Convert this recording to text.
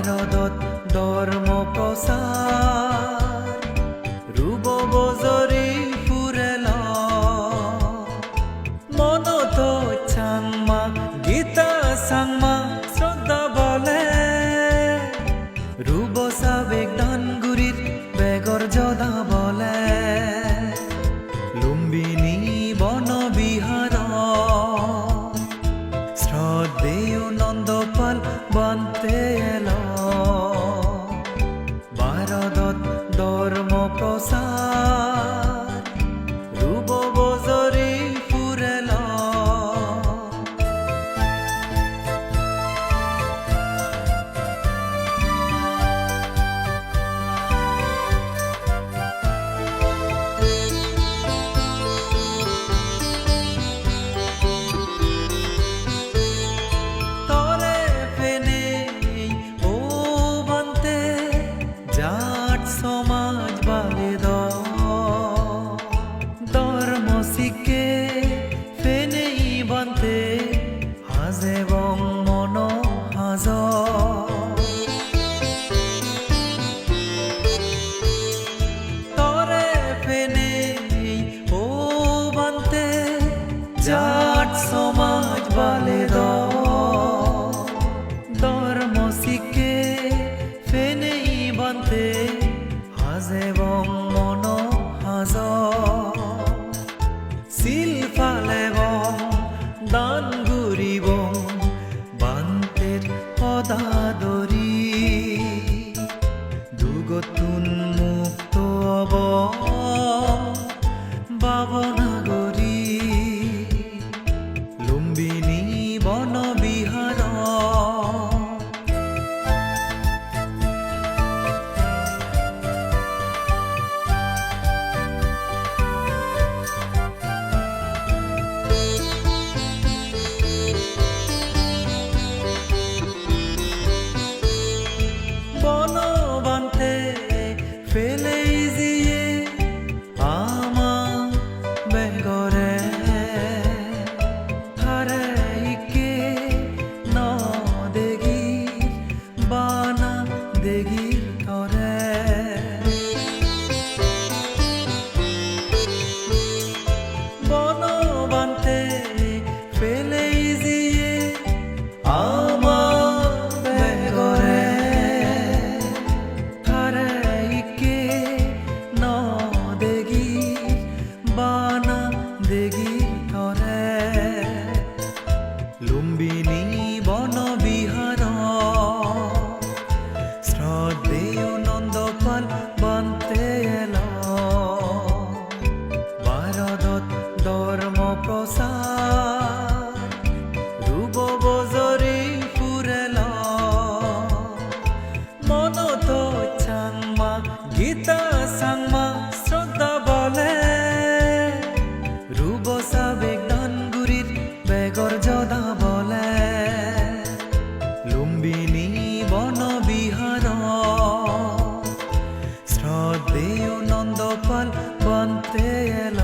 ভাৰতত ধৰ্ম প্ৰচাৰ ৰুব বজৰি ফুৰেল মনত চাংমা গীতা চাংমা শ্ৰদ্ধা বলে ৰুব সাবেক ধানগুৰিৰ বেগৰ জদা বলে লুম্বিনী বন বিহাৰ শ্ৰদ্ধেয় নন্দপাল বান্তে এল ভাৰতত ধৰ্ম প্ৰচাৰ ৰুব বজৰি ফুৰেল সমাজ বালে ধর্ম শিখে ফেনেই বান্তে হাজ এবং মন হাজ তরে ফেনে ও বান্তে জাট সমাজ বালে ধর্ম শিখে ফেনেই বান্তে এবং মন হাজ শিল ফালেব দান গুরিব বান্তের সদাদরি দুগতুন মুক্ত হব বাবনাগরী লুম্বিনী বন বিহার ফেলে জিয়ে আমা বেগরে হারে ইকে ন দেগি বানা দেগির করে বন বান্তে ফেলে জিয়ে আমা বেগরে বানা দেগি ধরে লুম্বিনী বন বিহার শ্রদ্ধেয় নন্দপাল বান্তে এল ভারতত ধর্ম প্রচার ৰুব বজৰি ফুৰেল মনত চাংমা গীতা চাংমা শ্ৰদ্ধা বলে ৰুব সাবেক ধানগুৰিৰ বেগৰ জদা বলে লুম্বিনী বন বিহাৰ শ্ৰদ্ধেয় নন্দপাল বান্তে এল